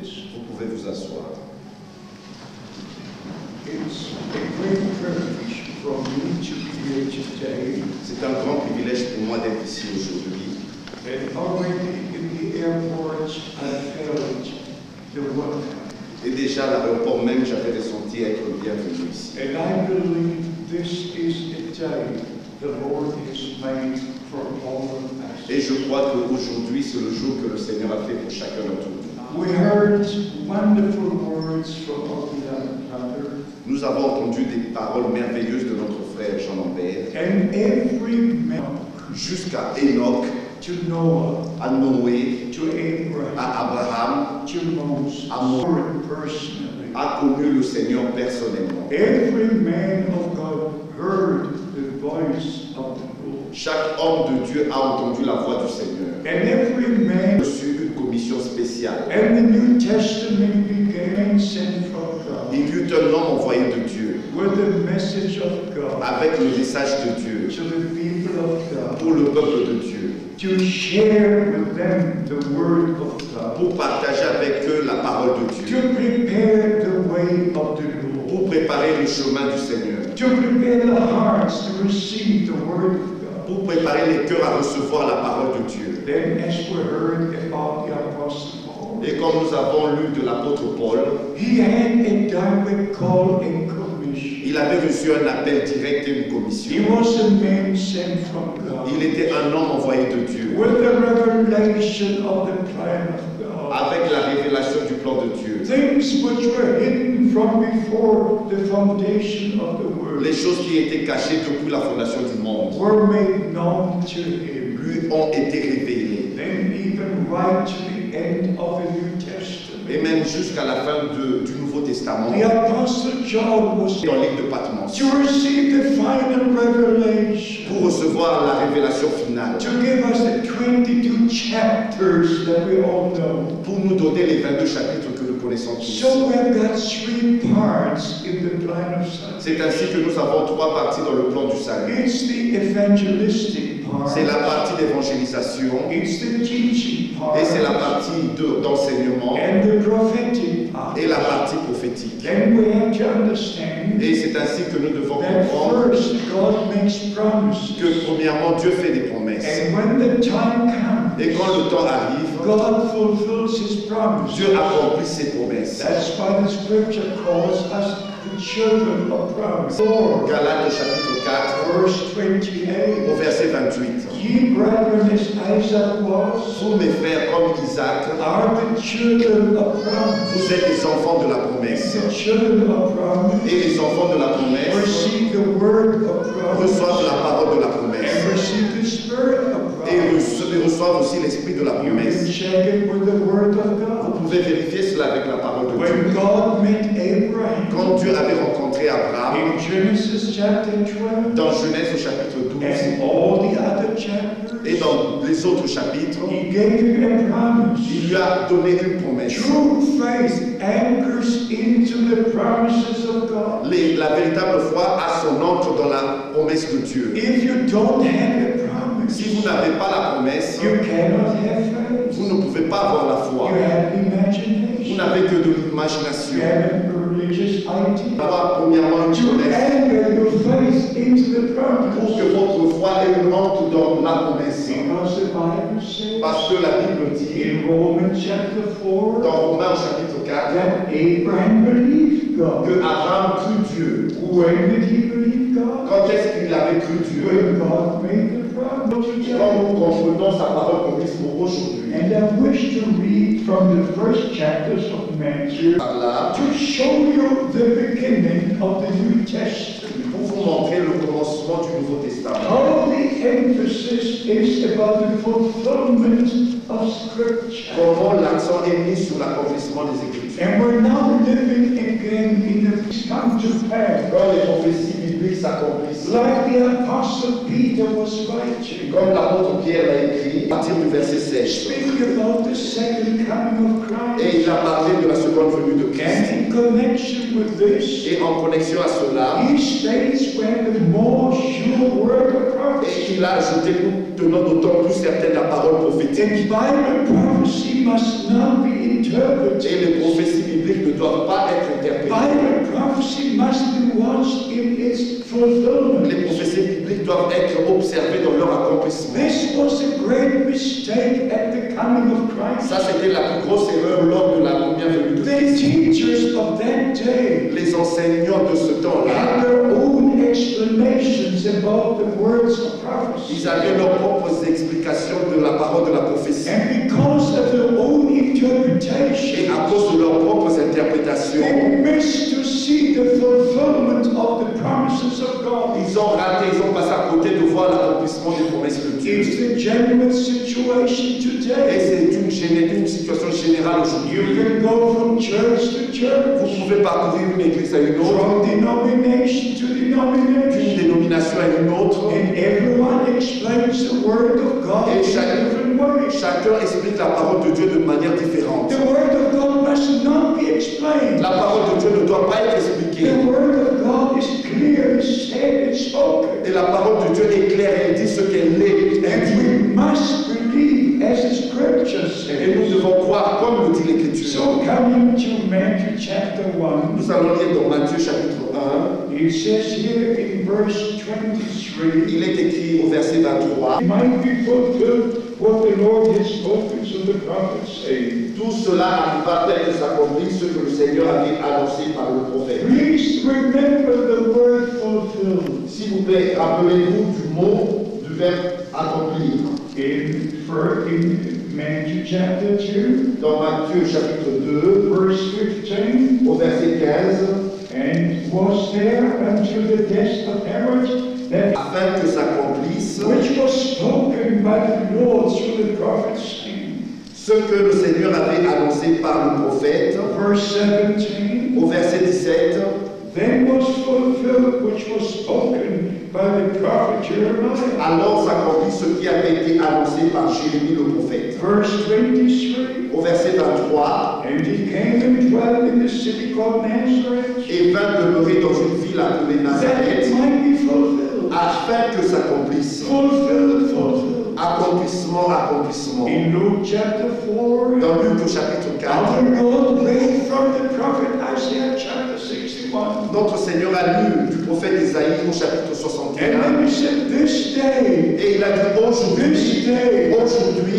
seats. Vous pouvez vous asseoir. It's a great privilege for me to be here today. C'est un grand privilège pour moi d'être ici aujourd'hui. And already in the airport, I felt the welcome. Et déjà à l'aéroport même, j'avais ressenti être bienvenu ici. And I believe this is the day the Lord has made for all of us. Et je crois qu'aujourd'hui, c'est le jour que le Seigneur a fait pour chacun d'entre nous. We heard wonderful words from our beloved brother. Nous avons entendu des paroles merveilleuses de notre frère Jean Lambert, And every man jusqu'à Enoch, to Noah, à Noé, to Abraham, à Abraham, to Moses, à Moïse, personally. a connu le Seigneur personnellement. Every man of God heard the voice of the Lord. Chaque homme de Dieu a entendu la voix du Seigneur. And every man, Reçu une commission spéciale. and the New Testament began sent from God Il y eut un homme envoyé de Dieu, with the message of God avec le message de Dieu, to the people of God, pour le peuple de Dieu, to share with them the word of God, pour partager avec eux la parole de to Dieu, prepare the way of the Lord, pour préparer le chemin du Seigneur, to prepare the hearts to receive the word of God. pour préparer les cœurs à recevoir la parole de Dieu. Then, as we heard about the Apostle Paul, Et comme nous avons lu de l'apôtre Paul, he had a direct call and commission. il avait reçu un appel direct et une He commission. was a man sent from God Il était un homme envoyé de Dieu, with the revelation of the plan of God. avec la révélation du plan de Dieu. Things which were hidden from before the foundation of the world Les choses qui étaient cachées depuis la fondation du monde were made known to him. lui ont été révélées. Then even right to the end of the New Testament. Et même jusqu'à la fin du Nouveau Testament, The Apostle John was dans l'île de Patmos, to receive the final revelation, pour recevoir la révélation finale, to give us the 22 chapters that we all know. pour nous donner les 22 chapitres que nous connaissons tous. So we've got 3 parts in the plan of salvation. C'est ainsi que nous avons 3 parties dans le plan du salut. It's the evangelistic part. C'est la partie d'évangélisation, It's the teaching part. et c'est la partie d'enseignement, And the prophetic part. et la partie prophétique. Then we have to understand Et c'est ainsi que nous devons that comprendre first God makes promises. que premièrement Dieu fait des promesses. And when the time comes, Et quand le temps arrive, God fulfills His promises. Dieu accomplit ses promesses. That's why the scripture calls us the children of promise. Lord, Galates chapitre 4, verse 28. au verset 28. Ye brethren, as Isaac was, Vous, mes frères, comme Isaac, are the children of promise. vous êtes les enfants de la promesse. The children of promise Et les enfants de la promesse receive the word of promise reçoivent la parole de la promesse. and receive the spirit of Et promise. reçoivent aussi l'esprit de la You can promesse. check it with the word of Vous God. pouvez vérifier cela avec la parole de Dieu. When God met Abraham Quand Dieu avait rencontré Abraham, in Genesis chapter 12 dans Genèse au chapitre 12, and all the other chapters, et dans les autres chapitres, He gave him a promise. il lui a donné une promesse. True faith anchors into the promises of God. La véritable foi a son ancre dans la promesse de Dieu. If you don't have a promise, Si vous n'avez pas la promesse, you cannot have faith. vous ne pouvez pas avoir la foi. You have Vous imagination. n'avez que de You l'imagination. have a religious idea. Avoir premièrement une To promesse anchor your faith into the pour promise. que votre foi ait une ancre dans la promesse. Because the Bible says Parce que la Bible dit in Romans chapter 4 dans Romains au chapitre 4 that Abraham believed God. que Abraham crut Dieu. When did he believe God? Quand est-ce qu'il avait cru Dieu? When God made the promise. Quand nous comprenons sa parole promise pour aujourd'hui. And I wish to read from the first chapters of Matthew Par là, to show you the beginning of the New Testament. pour vous montrer le commencement du Nouveau Testament. All the emphasis is about the fulfillment of Scripture. Comment l'accent est mis sur l'accomplissement des Écritures. And we're now living again in the come to pass. Quand les prophéties bibliques s'accomplissent, Like the Apostle Peter was writing, comme l'apôtre Pierre l'a écrit, à partir du verset 16. speaking about the second coming of Christ. Et il a parlé de la seconde venue de Christ. And in connection with this, Et en connexion à cela, he states when the more sure word of prophecy. et il a ajouté, nous tenons d'autant plus certaine la parole prophétique. And Bible prophecy must not be interpreted Et les in its fulfillment. Les prophéties bibliques doivent être observées dans leur accomplissement. This was a great mistake at the coming of Christ. Ça, c'était la plus grosse erreur lors de la première venue de The Christ. teachers of that day Les enseignants de ce temps-là, had their own explanations about the words of prophecy. ils avaient leurs propres explications de la parole de la prophétie. And because of their own Et interpretation, à cause de leurs propres interprétations, they missed to see the fulfillment of the promises of God. ils ont raté, ils ont passé à côté de voir l'accomplissement des promesses de Dieu. It's the general situation Et today. c'est une situation générale You aujourd'hui. can go from church to Vous church, pouvez parcourir une église à une autre, from denomination to d'une denomination, dénomination à une autre, and everyone explains the word of God in et different ways. chacun explique la parole de Dieu de manière différente. The word of God must not be explained. La parole de Dieu ne doit pas être expliquée. The word of God is clear, it's said, it's spoken. Et la parole de Dieu est claire, elle dit ce qu'elle est. And we must believe as the scriptures Et nous say. devons croire comme le dit l'Écriture. So coming to Matthew chapter 1, Nous allons lire dans Matthieu chapitre 1. it says here in verse 23, Il est écrit au verset 23. it might be fulfilled what the Lord has spoken to the prophets saying. Tout cela arriva tel que s'accomplit ce que le Seigneur avait annoncé par le prophète. Please remember the word fulfilled. S'il vous plaît, rappelez-vous du mot, du verbe accomplir. In Matthew chapter 2, Dans Matthieu chapitre 2, verse 15, au verset 15, and was there unto the death of Herod that afin que s'accomplisse which was spoken by the Lord through the prophets saying. ce que le Seigneur avait annoncé par le prophète. Verse 17, Au verset 17, then was fulfilled which was spoken by the prophet Jeremiah. alors s'accomplit ce qui avait été annoncé par Jérémie le prophète. Verse 23, Au verset 23, and he came and dwelt in the city called Nazareth, et vint demeurer dans une ville appelée that Nazareth, it might be fulfilled. afin que s'accomplisse. Fulfilled, fulfilled. Accomplissement, accomplissement. In Luke chapter 4, Dans Luc au chapitre 4, our Lord read from the prophet Isaiah chapter 61. notre Seigneur a lu du prophète Isaïe au chapitre And 61, then he said, this day, et il a dit aujourd'hui,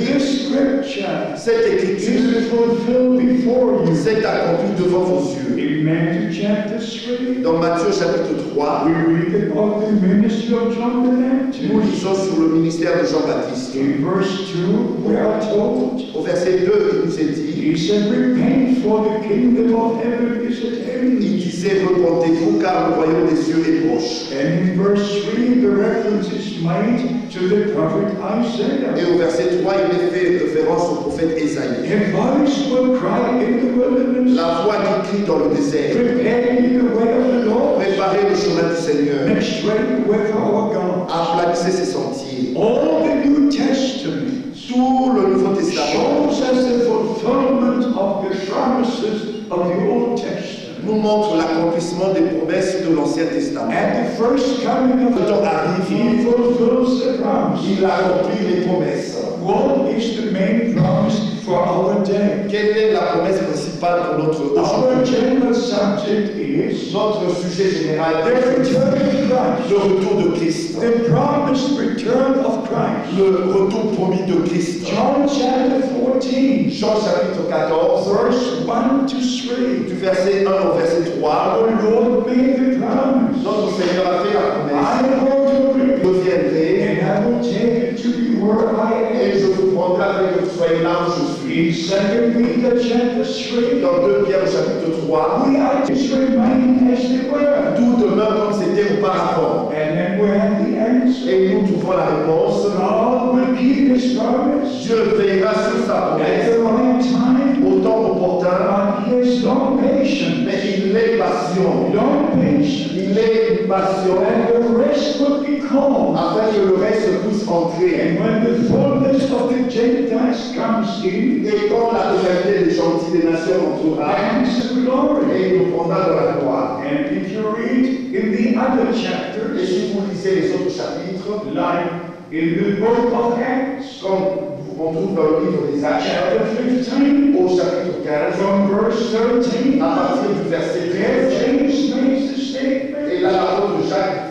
this scripture cette écriture is fulfilled before you. s'est accomplie devant vos yeux. In Matthew chapter 3, Dans Matthieu chapitre 3, we read about the ministry of John the nous Baptist. lisons sur le ministère de Jean-Baptiste. In verse 2, we are told, Au verset 2, il nous est dit, he said, repent, for the kingdom of heaven is at hand. il disait, repentez-vous car le royaume des cieux est proche. And in verse 3, the reference is made to the prophet Isaiah. Et au verset 3, il est fait référence au prophète Isaïe. A voice will cry in the wilderness, La voix qui crie dans le désert, prepare ye the way of the Lord, préparez le chemin du Seigneur, make straight the way for our God. aplanissez ses sentiers. All the New Testament Tout le Nouveau Testament shows us the fulfillment of the promises of the Old Testament. nous montre l'accomplissement des promesses de l'Ancien Testament. At the first coming of Le temps arrive, he fulfills the promise. il accomplit les promesses. What is the main promise for our day? Quelle est la promesse principale pour notre Our aujourd'hui? general subject is Notre sujet général the est return of Christ. le retour de Christ. The promised return of Christ. Le retour promis de Christ. John chapter 14, Jean chapitre 14, verse 1 to 3. du verset 1 au verset 3, Our Lord made the promise. notre Seigneur a fait la I promesse. am going to Je return, viendrai and I will take it to be where I et am. je vous prendrai afin que vous soyez là où je suis. In 2 Peter chapter 3, Dans 2 Pierre au chapitre 3, we are to remain as they were. tout demeure comme c'était auparavant. And then we have the answer. Et nous trouvons la réponse. God will keep his promise Dieu veillera sur sa at promesse the right time, au temps opportun, but he is long patient. mais il est patient. Long patient. Il est patient And the rest will be called. afin que le reste puisse entrer. And when the fullness of the Gentiles comes in, Et quand la totalité des gentils des nations entrera, and the glory. et il nous prendra dans la gloire. And if you read in the other Et chapters, si vous lisez les autres chapitres, like in the book of Acts, comme on trouve dans le livre des Actes, chapter 15, au chapitre 15, from verse 13, à partir du verset there 13, James makes the statement, et là l'apôtre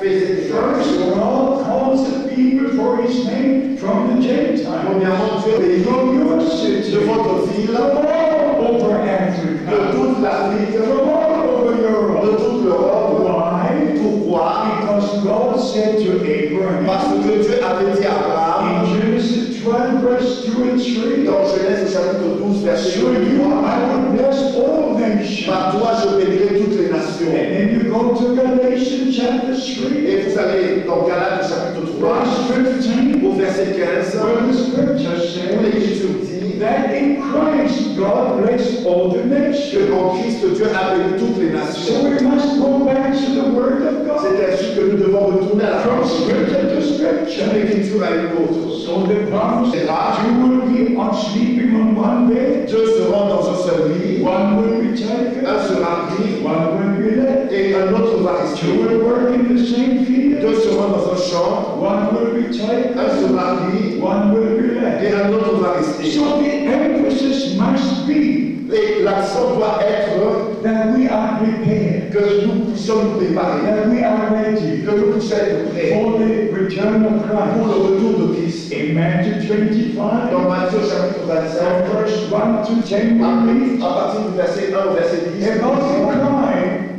fait cette First déclaration. of all, calls the people for his name from the Gentiles, Premièrement, Dieu est from your de city, votre ville, from all over de Africa, toute l'Afrique, from all over de Europe. toute l'Europe. Why? Pourquoi? Because God said to Abraham Parce que Dieu avait dit à Abraham, in Genesis 12, verse 2 and 3, dans Genèse au chapitre 12, verset through 2 et you 3, I will bless all nations. par toi je bénirai toutes les And nations. then you go to Galatians chapter 3, Et vous allez dans Galates chapitre 3, verse 15, au verset 15, where the scripture où says l'Écriture dit that in Christ God blessed all the nations. que en Christ Dieu a béni toutes les So nations. we must go back to the Word of God, C'est ainsi que nous devons retourner à la from parole. scripture to D'une scripture. écriture à une autre. So the promise that you will be on sleeping on one bed, Dieu se rend dans un seul lit, one will be taken, un sera pris one will be left. et un autre va Two rester. will work in the same field, Deux seront dans un champ, one will be taken, un sera pris one will be left. et un autre va rester. So the emphasis must be Et l'accent doit être that we are prepared, que nous puissions nous préparer, that we are ready que nous puissions être prêts for the return of pour Christ. le retour de Christ. In Matthew 25, Dans Matthieu chapitre from 25, verse 1 to 10, we read à partir du verset 1 au verset 10, about the cry,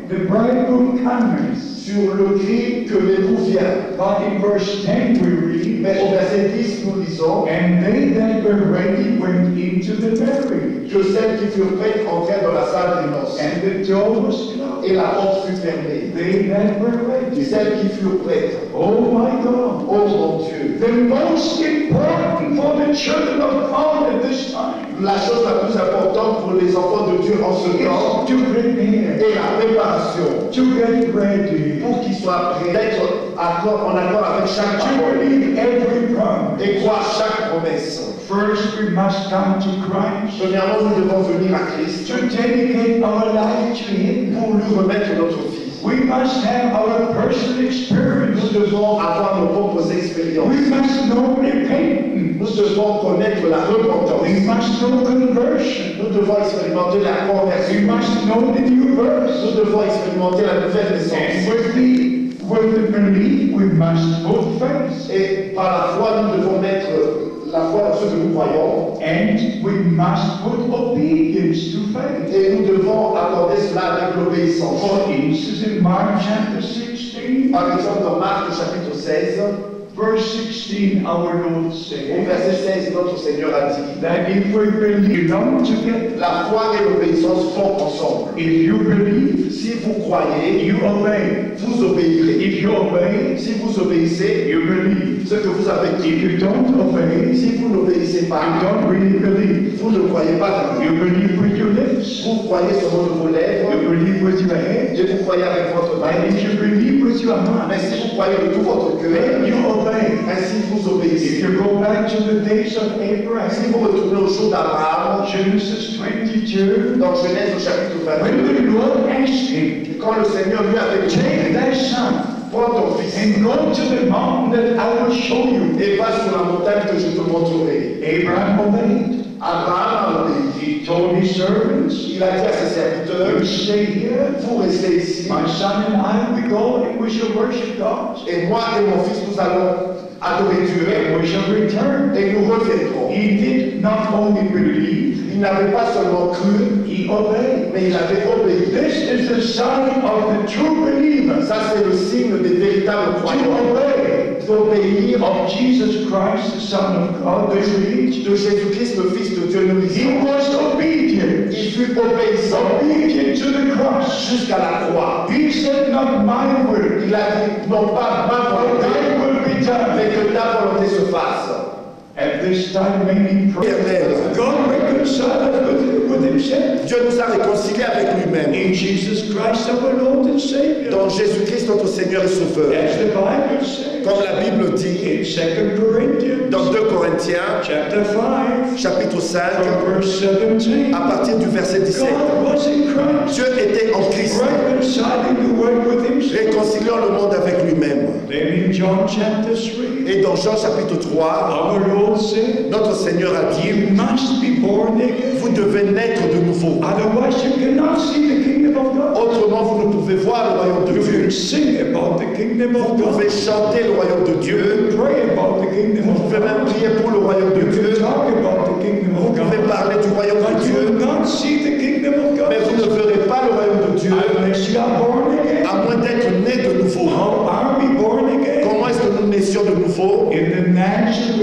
the bridegroom comes. sur le cri que l'époux vient. But in verse 10 we read, Mais au verset 10, nous lisons and they that were ready went into the marriage, que celles qui furent prêtes entrèrent dans la salle des noces and the door was closed. et la porte fut fermée. They that were ready. Celles qui furent prêtes, Oh my God. oh mon Dieu, The most important for the children of God at this time la chose la plus importante pour les enfants de Dieu en ce temps is to prepare, est la préparation to get ready, pour qu'ils soient prêts, d'être en accord avec chaque to parole believe every promise. et croire chaque promesse. First, we must come to Christ Premièrement, nous devons venir à Christ to dedicate our life to Him. pour lui remettre notre vie. We must have our personal experience. Nous devons avoir nos propres expériences. We must know repentance. Nous devons connaître la repentance. We must know conversion. Nous devons expérimenter la We conversion. must know the new birth. Nous devons expérimenter la nouvelle And naissance. with the belief, we must put faith. Et par la foi, nous devons mettre la foi dans ce que nous croyons. And we must put obedience to faith. Et nous devons accorder cela avec l'obéissance. For instance, in Mark chapter 16, Par exemple, dans Marc chapitre 16, verse 16, our Lord au said verset 16, notre Seigneur a dit, that if we believe belong together, la foi et l'obéissance vont ensemble. if you believe, Si vous croyez, you obey. vous obéirez. If you obey, Si vous obéissez, you believe. ce que vous avez dit, If you don't obey, si vous n'obéissez you pas, don't really believe. vous ne croyez pas vraiment. You believe with your lips. Vous croyez seulement de vos lèvres You believe with your head. et vous croyez avec votre And if tête. you believe with your Mais heart, si vous croyez de tout votre then cœur, you obey. ainsi vous If obéissez. you go back to the days of Si Abraham, vous retournez au jour d'Abraham, Genesis 22, dans Genèse au chapitre when 22, the Lord asked him, quand le Seigneur lui avait dit, take thy son prends ton fils and go to the mountain that I will show you. et va sur la montagne que je te montrerai. Abraham obeyed. Abraham a obéi. He told his servants, Il a dit à ses serviteurs, you stay here. vous restez ici, My son and I, we go and we shall worship God. et moi et mon fils, nous allons adorer Dieu, And we shall return. et nous reviendrons. He did not only believe, Il n'avait pas seulement cru, he obeyed. mais il avait obéi. This is the sign of the true believer. Ça, c'est le signe des véritables To croyants. obey D'obéir of Jesus Christ, the Son of God, the Creator. de Jésus-Christ, le Fils de Dieu, nous He lisons. was obedient. Il fut obéissant Obedient to the cross. jusqu'à la croix. He said, not my will, Il a dit, non pas ma but volonté, thy will be done. mais que ta volonté se fasse. At this time, many pray. Amen. God reconciled us with himself. Dieu nous a réconciliés avec lui-même. In Jesus Christ, our Lord and Savior. Dans Jésus-Christ, notre Seigneur et Sauveur. As the Bible says. Comme la Bible dit, In 2 Corinthians, dans 2 Corinthiens, chapter 5, chapitre 5, from verse 17, à partir du verset 17. God was in Christ, Dieu était en Christ, reconciling the world with himself. réconciliant le monde avec lui-même. Then in John chapter 3, Et dans Jean chapitre 3, our Lord said, notre Seigneur a dit, you must be born again. vous devez naître de nouveau. Otherwise you cannot see the kingdom kingdom of God. Autrement, vous ne pouvez voir le royaume de You Dieu. can sing about the kingdom Vous of God. pouvez chanter le royaume de You Dieu. can pray about the kingdom Vous of pouvez même God. prier pour le royaume de You Dieu. can talk about the kingdom Vous of pouvez God. parler du royaume de But you Dieu. will not see the kingdom of God Mais vous ne verrez pas le royaume de Dieu unless you are born again. à moins d'être né de nouveau. How are we born again? Comment est-ce que nous naissions de nouveau? In the natural,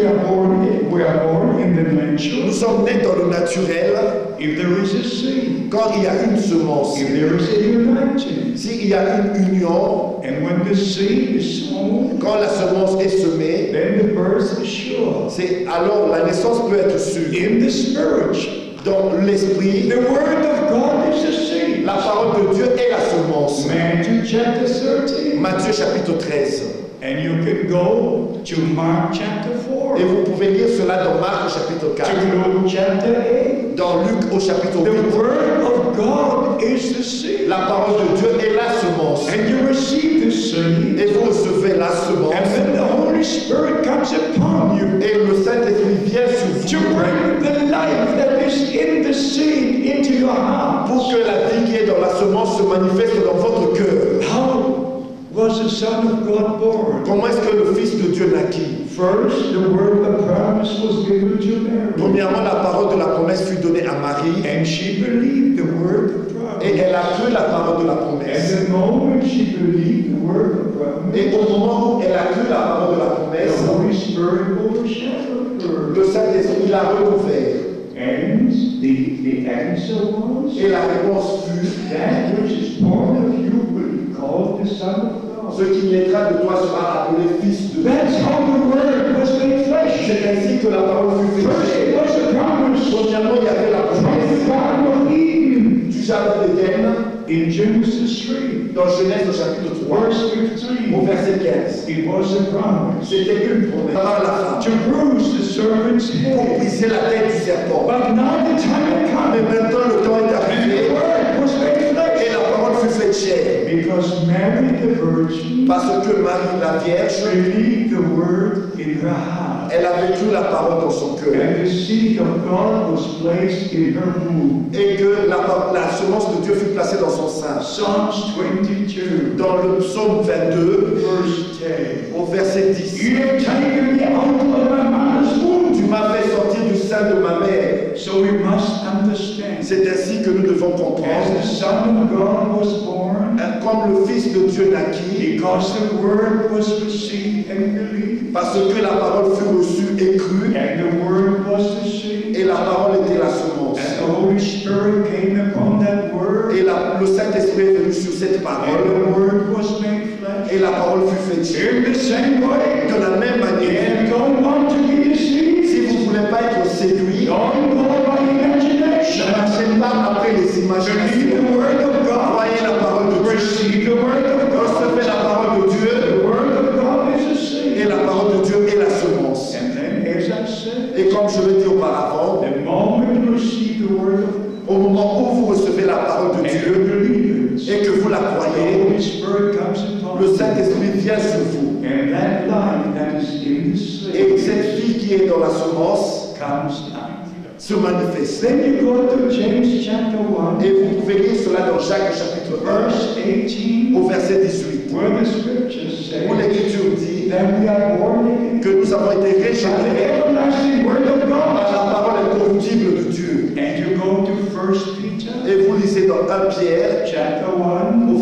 we are born in the natural. Nous sommes nés dans le naturel If there is a seed, quand il y a une semence. if there is a uniting, S'il y a une union, and when the seed is sown, quand la semence est semée, then the birth is sure. c'est alors la naissance peut être sûre. In the spirit, Dans l'esprit, the word of God is a seed. la parole de Dieu est la semence. Matthew chapter 13. Matthieu chapitre 13. And you can go to Mark chapter 4, Et vous pouvez lire cela dans Marc au chapitre 4, to Luke chapter 8. dans Luc au chapitre The 8. word of God is the seed. La parole de Dieu est la semence. And you receive the seed. Et vous recevez la semence. And then the Holy Spirit comes upon you Et le Saint-Esprit vient sur to vous bring the life that is in the seed into your heart. pour que la vie qui est dans la semence se manifeste dans votre cœur. How was the Son of God born? Comment est-ce que le Fils de Dieu naquit? First, the word of promise was given to Mary. Premièrement, la parole de la promesse fut donnée à Marie And she believed the word of et promise. elle a cru la parole de la promesse. And the moment she believed the word of promise, Et au moment où elle a cru la parole de la the promesse, Holy Spirit overshadowed her. le Saint-Esprit l'a recouvert. And the answer was, Et la réponse fut, that which is born of you will be called the Son of God. ce qui naîtra de toi sera appelé Fils de Dieu. That's how the word was made flesh. C'est ainsi que la parole fut First faite. it was a promise Premièrement, il y avait la from promesse the Garden of Eden du jardin d'Éden in Genesis 3, dans Genèse au chapitre 3, verse au 15. verset 15. It was a promise C'était une promesse par la femme to bruise the serpent's pour head. briser la tête du serpent. But now the time had Mais come, maintenant le temps est and arrivé the word was made et flesh. la parole fut faite chair. Because Mary the Virgin Parce que Marie la Vierge, believed the word in her heart. elle avait cru la parole dans son cœur. And the seed of God was placed in her womb. Et que la semence de Dieu fut placée dans son sein. Psalms 22, Dans le psaume 22, verse 10. au verset 10. You have taken me out of my mother's womb. Tu m'as fait sortir du sein de ma mère. So we must understand. C'est ainsi que nous devons As comprendre. the Son of God was born, Comme le Fils de Dieu naquit, because the word was received and believed, parce que la parole fut reçue et crue, and the word was the seed, et la parole était la semence. and the Holy Spirit came upon that word, Et le Saint-Esprit est venu sur cette and parole, the word was made flesh. et la parole fut faite chair. In the same way, De la même manière, and don't want to be deceived, si vous ne voulez pas être séduit, don't go by ne imagination. marchez pas après les Believe imaginations. the word of God. Croyez la parole de Dieu. Receive the word of God. Recevez la parole de Dieu, The word of God is a et seed. la parole de Dieu est la semence. And then, as I said, Et comme je l'ai dit auparavant, the moment you receive the word of God au moment où vous recevez la parole de and you Dieu believe it, et que vous la the croyez, Holy Spirit comes upon le you. Saint-Esprit vient sur vous. And that life that is in the Et seed cette vie qui est dans la semence comes out. se manifeste. Then you go to James chapter 1, Et vous pouvez lire cela dans Jacques chapitre 1, verse 18, au verset 18, where the scriptures say où l'Écriture dit that we are born again que nous avons été by the régénérés everlasting word of par God. la parole incorruptible de Dieu. And you go to 1 Peter Et vous lisez dans 1 Pierre, chapter 1,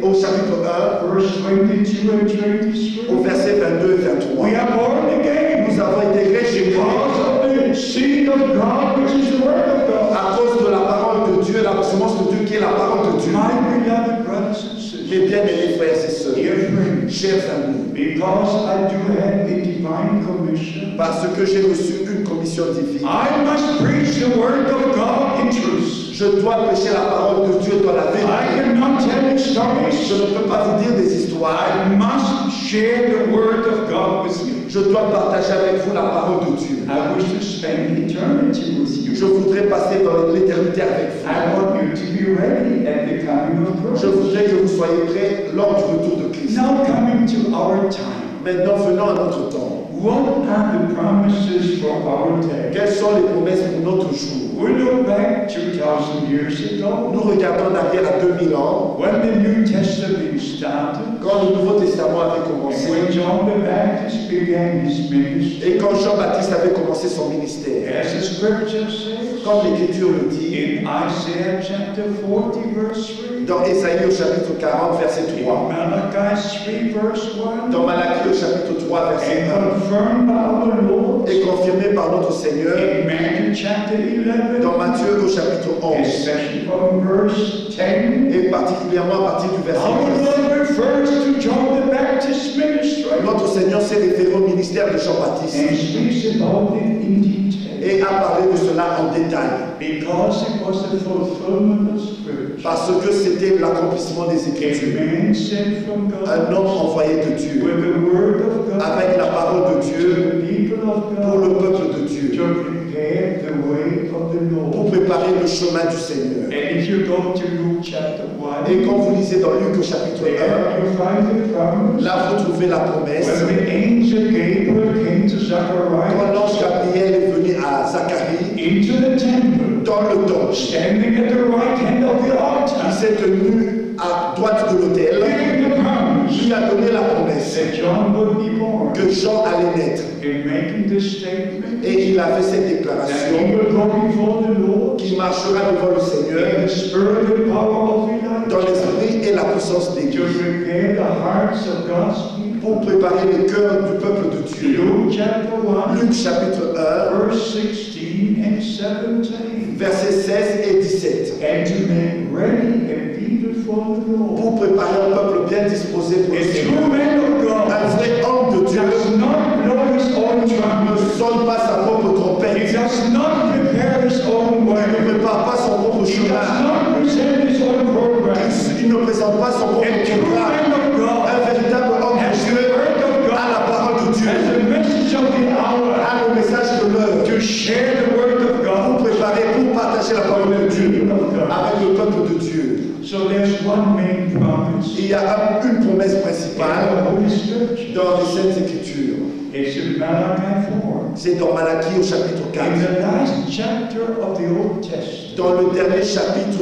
au chapitre 1, verse 22 and 23. au verset 22 et 23. We are born again Nous avons été régénérés because of the seed of God, which is the word of God. à cause de la parole de Dieu, la semence de Dieu qui est la parole de Dieu. My beloved brothers and sisters, Mes bien-aimés frères et sœurs, dear friends, chers amis, because I do have a divine commission, parce que j'ai reçu une commission divine, I must preach the word of God in truth. je dois prêcher la parole de Dieu dans la I vérité. cannot tell Je stories. ne peux pas vous dire des histoires. I must share the word of God with you. Je dois partager avec vous la parole de Dieu. I wish to spend eternity with you. Je voudrais passer dans l'éternité avec vous. I want you to be ready at the coming of Je Christ. voudrais que vous soyez prêts lors du retour de Christ. Now coming to our time. Maintenant, venons à notre temps. What are the promises for our day? Quelles sont les promesses pour notre jour? We look back 2,000 years ago Nous regardons en arrière à 2000 ans, when the New Testament started, quand le Nouveau Testament avait and commencé, when John the Baptist began his ministry. et quand Jean-Baptiste avait commencé son ministère. As the scripture says, Comme l'Écriture le dit, in Isaiah chapter 40, verse 3, dans Ésaïe au chapitre 40, verset in 3, Malachi 3, verse 1, dans Malachie au chapitre 3, verset and 1, confirmed by our Lord, et confirmé par notre Seigneur, in Matthew chapter 11, dans Matthieu au chapitre 11, especially from verse 10, et particulièrement à partir du verset our 10. Lord refers to John the Baptist's ministry Notre Seigneur s'est référé au ministère de and Jean-Baptiste speaks about it in detail et a parlé de cela en détail, because it was the fulfillment of Scripture. parce que c'était l'accomplissement des A Écritures. man sent from Un God homme envoyé de Dieu, with the word of God avec la parole de to Dieu, the people of pour le God peuple de Dieu, to prepare the way of the pour Lord. préparer le chemin du Seigneur. And if you go to Luke chapter 1, Et quand vous lisez dans Luc au chapitre 1, there you find the promise. là vous trouvez la promesse. When the angel Gabriel came to Quand Zachariah l'ange Gabriel est venu à Zacharie, into the temple, dans le temple, standing at the right hand of the il altar, s'est tenu à droite de l'autel, giving the promise lui a donné la promesse that John would be born, que Jean allait naître. in making this statement Et il a fait cette that he déclaration will go before the Lord qu'il marchera devant le in Seigneur the spirit and power of dans Elijah l'esprit et la puissance to d'Église prepare the hearts of God's people. pour préparer les cœurs du peuple de Dieu. Luke chapter 1, Luc chapitre 1, verse 16 and 17. versets 16 et 17. And to make ready a people for the Lord. Pour préparer un peuple bien disposé pour le A true Seigneur. man of God Un vrai homme de Dieu does not blow his own ne trumpet. sonne pas sa propre He trompette. does not prepare his own Il ne way. prépare pas son propre He does chemin. not present his own program. Il ne présente pas son propre A true programme. man of God Un véritable homme has de the Dieu word of a la God parole de Dieu, as the message of the hour a le message de l'heure to share the word of pour God préparer, pour partager la parole de Dieu avec le peuple de Dieu. So there's one main promise Il y a une promesse in principale the Holy Scripture. dans les Saintes Écritures. It's in Malachi 4. C'est dans Malachie au chapitre In 4, the last chapter of the Old Testament. dans le dernier chapitre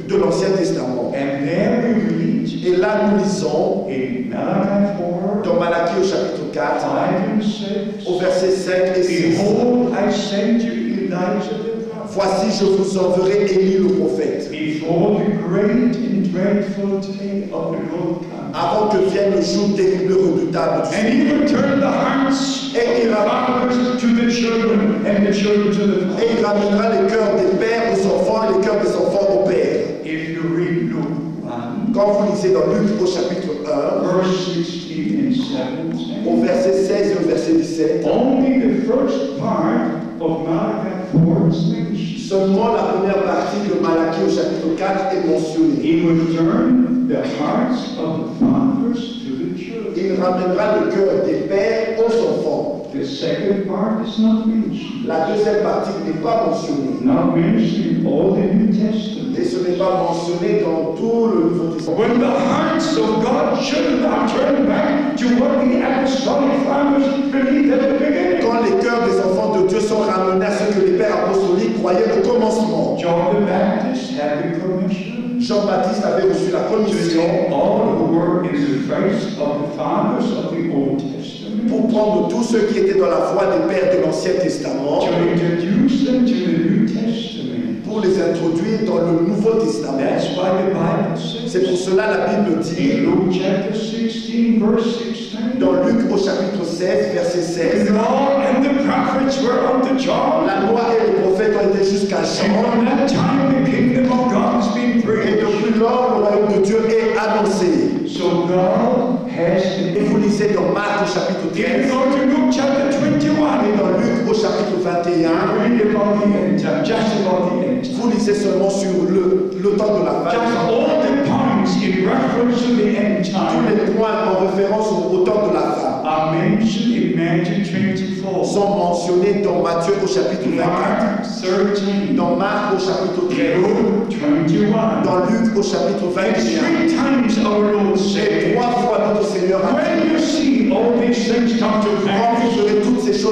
de l'Ancien Testament. And there we read Et là, nous lisons in Malachi 4, dans Malachie au chapitre 4, 5 and 6. au verset 5 et 6. Behold, I send you Elijah the prophet Voici, je vous enverrai Élie le prophète, before the great and dreadful day of the Lord comes. avant que vienne le jour terrible et redoutable du And Seigneur. he will turn the hearts of the fathers to the children and the children to the Et il fathers. ramènera les cœurs des pères aux enfants et les cœurs des enfants aux pères. If you read Luke 1, Quand vous lisez dans Luc au chapitre 1, verse 16 and 17, au verset 16 et au verset 17, only the first part of Malachi 4 is mentioned. seulement la première partie de Malachie au chapitre 4 est mentionnée. He will turn the hearts of the fathers to the children. Il ramènera le cœur des pères aux enfants. The second part is not mentioned. La deuxième partie n'est pas mentionnée. Not mentioned in all the New Testament. Et ce n'est pas mentionné dans tout le Nouveau Testament. When the hearts of God's children are turned back to what the apostolic fathers believed at the beginning. Quand les cœurs des enfants de Dieu sont ramenés à ce que les pères apostoliques croyaient au commencement, John the Baptist had the commission Jean-Baptiste avait reçu la to commission take all who were in the faith of the fathers of the Old Testament, pour prendre tous ceux qui étaient dans la foi des pères de l'Ancien Testament, to introduce them to the New Testament. pour les introduire dans le Nouveau Testament. That's why the Bible C'est pour says cela la Bible dit, in Luke chapter 16, verse 16, dans Luc au chapitre 16, verset 16, the law and the prophets were unto John. la loi et les prophètes ont été jusqu'à And Jean, from that time the kingdom of God has been et preached. depuis lors le royaume de Dieu est annoncé. So God has Et vous lisez dans Marc au chapitre If you 13, go to Luke chapter et 21, dans Luc au chapitre 21, read about the end time, just about the end time. vous lisez seulement sur le temps de la Just fin. all the points in reference to the end Tous time les points en référence au temps de la fin are mentioned in Matthew 24, sont mentionnés dans Matthieu au chapitre 24, Mark 13, dans Marc au chapitre 13, Luke 21. dans Luc au chapitre And 21. 3 times our Lord Et said, 3 fois notre Seigneur a dit, when you see all these things come to quand pass, vous verrez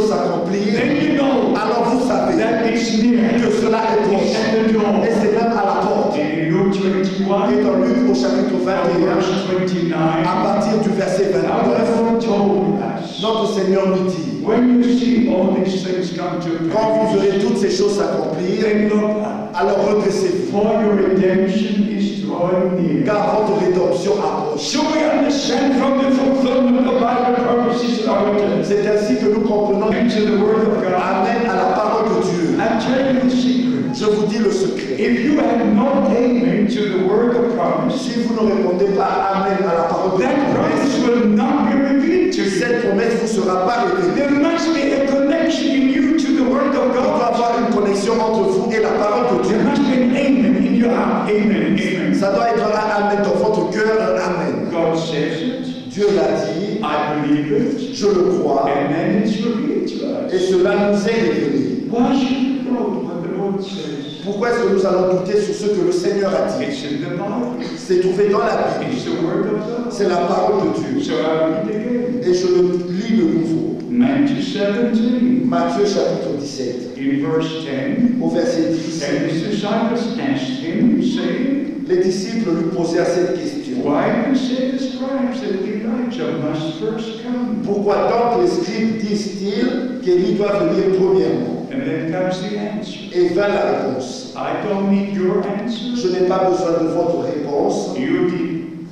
choses s'accomplir, then you know alors vous savez that it's near. que cela est It's proche. at the door. Et c'est même à la porte. In Luke Et 21, dans Luc au chapitre from 21, verse 29, à partir du verset 29, our Lord told us, notre Seigneur nous dit, when you see all these things come to quand vous pass, verrez toutes ces choses s'accomplir, then look up, alors redressez-vous, for your redemption is drawing near. car votre rédemption approche. So we understand from the fulfillment of Bible purposes in our day. C'est ainsi que nous comprenons. Into the Word of God. Amen à la parole de Dieu. I tell you the secret. Je vous dis le secret. If you have no amen to the word of promise, Si vous ne répondez pas Amen à la parole de that Dieu, promise will not be revealed to you. cette promesse ne vous sera pas révélée. There must be a connection in you to the word of Il doit y God. avoir une connexion entre vous et la parole de Dieu. There must be an amen in your heart. Amen. Amen. Ça doit être un Amen dans votre cœur, un Amen. God says it. Dieu l'a dit, I believe it. je le crois, And then it's revealed to et us. cela nous est révélé. Why should we doubt what the Lord says? Pourquoi est-ce que nous allons douter sur ce que le Seigneur a dit? It's in the Bible. C'est trouvé dans la Bible. It's the word of God. C'est la parole de Dieu. So I read again. Et je le lis de nouveau. Matthew 17. Matthieu chapitre 17, In verse 10, au verset 10. and his disciples asked him, saying, Les disciples lui posèrent cette question. why do you say the scribes that Elijah must first come? Pourquoi donc les scribes disent-ils qu'Élie doit venir premièrement? And then comes the answer. Et vint la réponse. I don't need your answer. Je n'ai pas besoin de votre réponse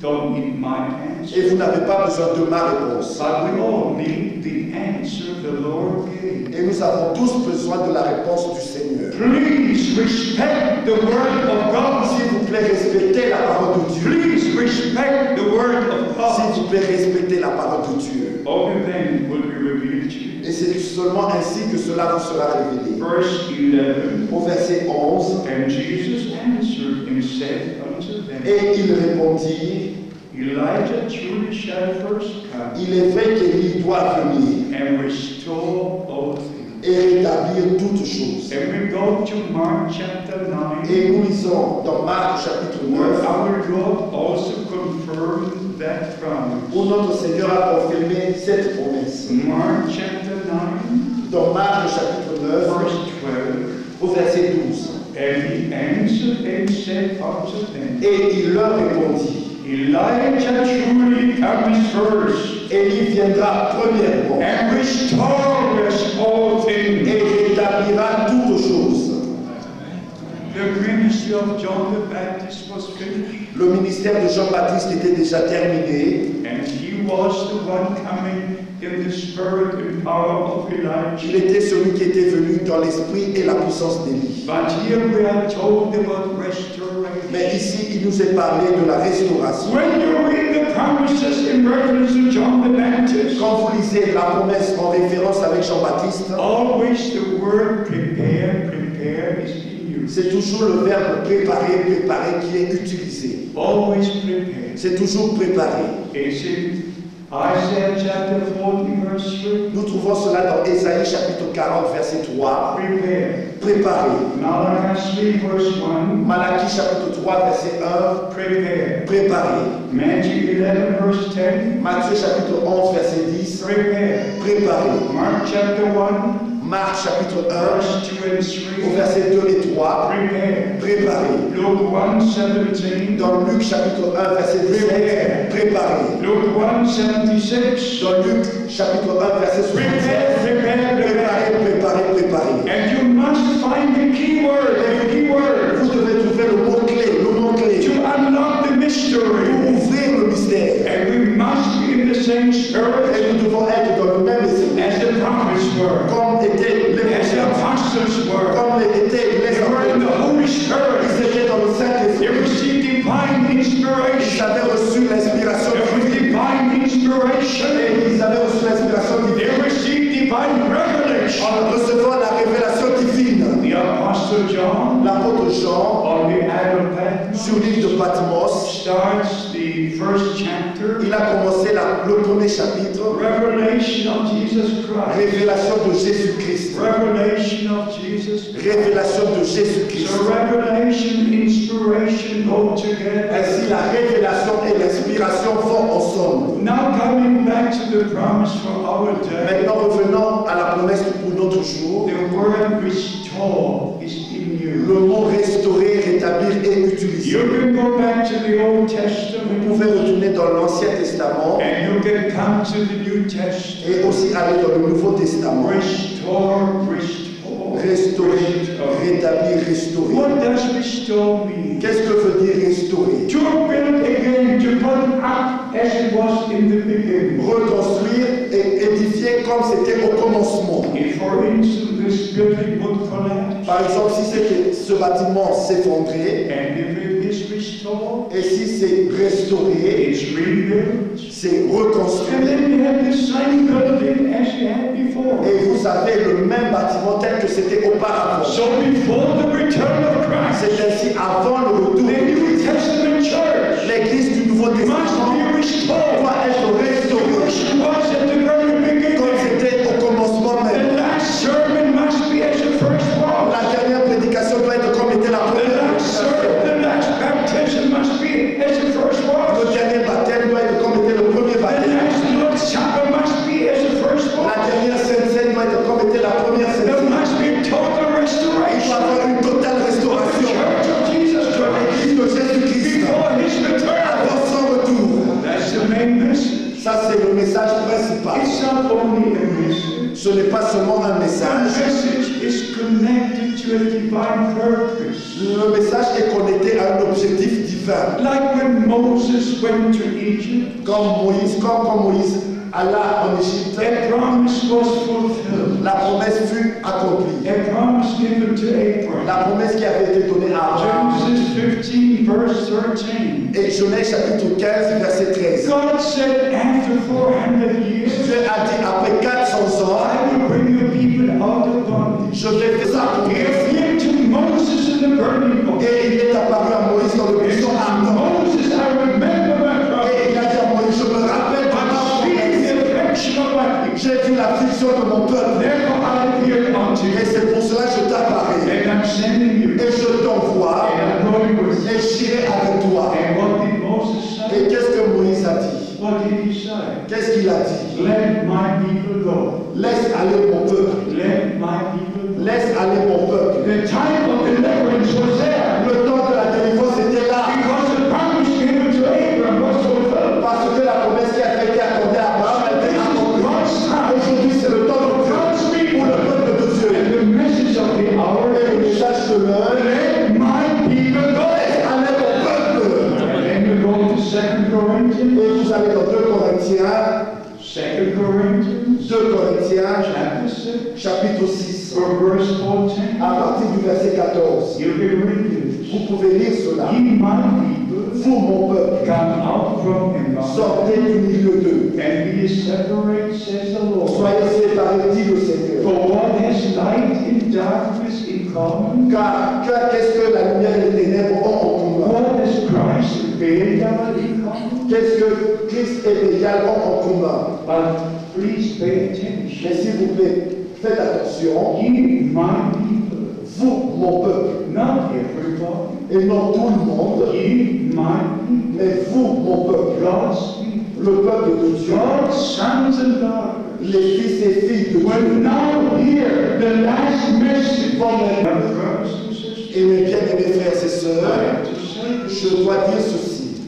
Don't need my answer. et vous n'avez pas besoin de ma réponse. But we all need the answer the Lord gave. Et nous avons tous besoin de la réponse du Seigneur. Please respect the word of God. S'il vous plaît, respectez la parole de Dieu. Please respect the word of S'il God. vous plaît, respectez la parole de Dieu. Only then will be revealed to you. Et c'est seulement ainsi que cela vous sera révélé. Verse 11. Au verset 11, And Jesus answered and said unto them, et il répondit, Elijah truly shall first come il est vrai qu'Élie doit venir and restore all things. et rétablir toutes choses. And we go to Mark chapter 9, Et nous lisons dans Marc chapitre where 9, our Lord also confirmed that promise. où notre Seigneur a confirmé cette promesse. Mark chapter 9, Dans Marc chapitre 9, verse 12. au verset 12. And he answered and said unto them, Et il leur répondit, Elijah truly comes first Élie viendra premièrement and restores all things. et rétablira toutes choses. The ministry of John the Baptist was finished, Le ministère de Jean-Baptiste était déjà terminé. and he was the one coming in the spirit and power of Il Elijah. était celui qui était venu dans l'esprit et la puissance d'Élie. But here we are told about Mais restoration. ici, il nous est parlé de la restauration. When you read the promises in reference to John the Baptist, Quand vous lisez la promesse en référence avec Jean-Baptiste, always the word prepare, prepare is in use. c'est toujours le verbe préparer, préparer qui est utilisé. Always prepare. C'est toujours préparer. It's in Isaiah chapter 40 verse 3. Nous trouvons cela dans Ésaïe chapitre 40, verset 3. Prepare. Préparer. Malachi 3 verse 1. Malachi chapitre 3, verset 1. Prepare. Préparer. Matthew 11 verse 10. Matthieu chapitre 11, verset 10. Prepare. Préparer. Mark chapter 1 Marc chapitre 1, verse 2 and au 3. verset 2 et 3. Prepare. Préparer. Luke 1 17. Dans Luc chapitre 1, verset 17. Préparer. Luke 1 76. Dans Luc chapitre 1, verset 67. Prepare, prepare, prepare. Préparer, préparer, préparer. And you must find the key word, the key word, Vous devez trouver le mot-clé, le mot-clé. to unlock the mystery. Pour ouvrir le mystère. And we must be in the same spirit Et nous devons être dans le même esprit. as the prophets were, Comme étaient les as the prophètes. apostles were. Comme étaient les They were in the apôtres. Holy Ils Spirit. étaient dans le They Saint-Esprit. received divine Ils inspiration. avaient reçu l'inspiration And with divine. divine inspiration, Et ils avaient reçu l'inspiration they divine. received divine revelation. En recevant la révélation divine. The Apostle John L'apôtre Jean, on the Isle of Patmos sur l'île de Patmos, starts the the first chapter, Il a commencé le premier chapitre, revelation of Jesus Christ. révélation de Jésus-Christ. Revelation of Jesus Christ. Révélation de Jésus-Christ. So revelation, inspiration go together. Ainsi, la révélation et l'inspiration vont ensemble. Now coming back to the promise for our day, Maintenant, revenons à la promesse pour notre jour. the word restore is in you. Le mot restaurer, rétablir et utiliser. You can go back to the Old Vous Testament pouvez retourner dans l'Ancien Testament and you can come to the New Testament. et aussi aller dans le Nouveau Testament. Restore, restore, Restaurer, restore. rétablir, restaurer. What does restore mean? Qu'est-ce que veut dire restaurer? To build again, to put up as it was in the beginning. Reconstruire et édifier comme c'était au commencement. If, for instance, this building would collapse, Par exemple, si ce bâtiment s'effondrait and if it is restored, et si c'est restauré, it's rebuilt, c'est and reconstruit then you have the same building as you had before. et vous avez le même bâtiment tel que c'était auparavant. So before the return of Christ, C'est ainsi avant le retour the de New Christ. Testament church L'Église du Nouveau must Testament be restored. doit être restaurée Which was at the very comme beginning. c'était au commencement The même. last sermon must be as the first was. La dernière prédication doit être comme était la The première last prédication. sermon, the last baptism must be as the first was. Le dernier baptême doit être comme était le premier The baptême. last Lord's Supper must be as the first La was. dernière Sainte Seine doit être comme était la première Sainte There Seine. must be a total Il doit y restoration avoir une totale of the restauration church of Jesus de Christ l'Église de Jésus-Christ before his return. avant son retour. That's the main message. Ça, c'est le message principal. It's not only a message. Ce n'est pas seulement un The message. message is connected to a divine purpose. Le message est connecté à un objectif divin. Like when Moses went to Egypt, Comme Moïse alla en Égypte, a promise was fulfilled. la promesse fut accomplie. A promise given to Abraham. La promesse qui avait été donnée à Abraham. Genesis 15, verse 13. Et Genèse chapitre 15, verset 13. God said, after 400 years, Dieu a dit, après 400 ans, I will bring your people out of bondage. je vais faire ça pour He vous. appeared to Moses in the burning bush. Et il est apparu à Moïse dans le He said, buisson ardent. Moses, I remember my promise. Et il a dit à Moïse, je me rappelle de ma I've seen promesse. the affection of my people. J'ai vu l'affliction de mon peuple. Therefore I appeared unto Et you. c'est pour cela que je t'apparais. And I'm sending you. Et je t'envoie. And I'm going with you. Et j'irai avec toi. And what did Moses say? Et qu'est-ce que Moïse a dit? What did he say? Qu'est-ce qu'il a dit? Let my people go. Laisse aller mon peuple. Let my people go. Laisse aller mon peuple. The time of deliverance was there. Le temps de la délivrance était là. Because the promise given to Abraham was fulfilled. Parce que la promesse qui avait été accordée à Abraham a été accomplie. Aujourd'hui, c'est le temps de Dieu pour le peuple de Dieu. And the message of the hour Et le is, message de l'heure, let my people go. laisse aller mon peuple. And then you go to 2 Corinthians. Et vous allez dans 2 Corinthiens, 2 Corinthians 2 Corinthiens, chapter 6, chapitre 6, from verse 14. à partir du verset 14. You can read this. Vous pouvez lire cela. Ye my people, Vous, mon peuple, come out from among sortez du milieu d'eux. and be separate, says the Lord. Soyez séparés, dit le Seigneur. For what has light and darkness in common? Car qu'est-ce que la lumière et les ténèbres ont en commun? What has Christ and Belial in common? Qu'est-ce que Christ et Bélial ont en commun? But please pay attention. Mais s'il vous plaît, faites attention. Ye my people, Vous, mon peuple, not everybody. et non tout le monde, Ye my people, mais vous, mon peuple, God's people, le peuple de Dieu, God's sons and daughters. les fils et filles de Will Dieu. now hear the last message Bon, from mes the brothers and sisters. et mes bien-aimés frères et I sœurs, have to say, je dois dire ceci.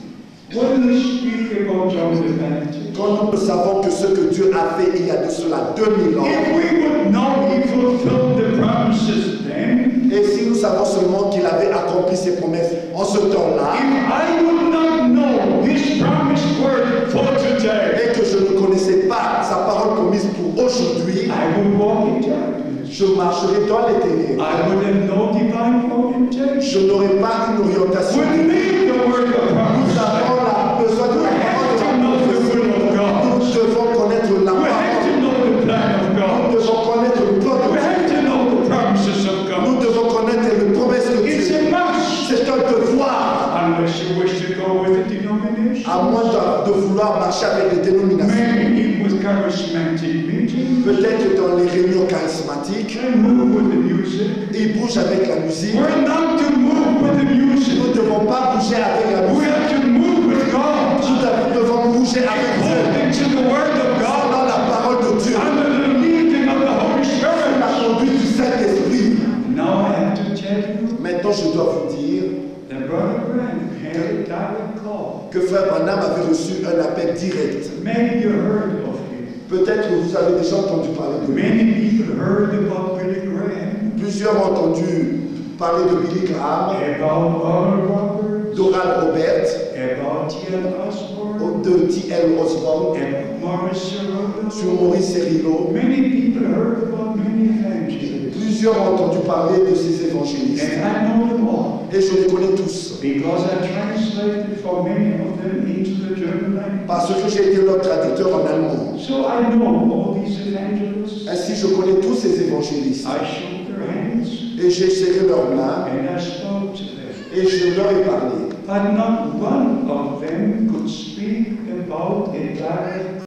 when we speak about John the Baptist, Quand nous savons que ce que Dieu a fait il y a de cela 2000 ans, if we would know He fulfilled the promises then, et si nous savons seulement qu'il avait accompli ses promesses en ce temps-là, if I would not know His promised word for today, et que je ne connaissais pas sa parole promise pour aujourd'hui, I would walk in darkness. je marcherai dans les ténèbres. I would have no divine orientation. Je n'aurai pas une orientation. We need the word of Nous promise. avons besoin de We la have to parole know the de will of Dieu. God. Nous devons connaître la We have parole. to know the plan of Nous God. devons connaître le plan de We Dieu. have to know the promises of Nous God. devons connaître les promesses de It's Dieu. a must. C'est un devoir. Unless unless you wish to go with the denomination. À moins de vouloir marcher avec les dénominations. Maybe with charismatic meetings. Peut-être dans les réunions charismatiques, They move with the music. ils bougent avec la musique. We're not to move with the music. Nous ne devons pas bouger avec la We musique. have to move with God. Nous devons bouger avec Dieu. According to the word of God. Dans la parole de Dieu. Under the leading of the Holy Spirit. La conduite du Saint-Esprit. Now I have to tell you Maintenant, je dois vous dire that Brother Branham had a direct call. que Frère Branham avait reçu un appel direct. Maybe you heard of him. Peut-être que vous avez déjà entendu parler de lui. Many people heard about Billy Graham, Plusieurs ont entendu parler de Billy Graham, about Oral Roberts, d'Oral Robert, about T.L. Osborne, de T.L. Osborne, and Maurice Cerullo. sur Maurice Cerullo. Many people heard about many evangelists. Plusieurs ont entendu parler de ces évangélistes. And I know them all Et je les connais tous. because I translated for many of them into the German language. Parce que j'ai été leur traducteur en allemand. So I know all these evangelists. Ainsi, je connais tous ces évangélistes. I shook their hands Et j'ai serré leurs mains and I spoke to them. et je leur ai parlé. But not one of them could speak about a direct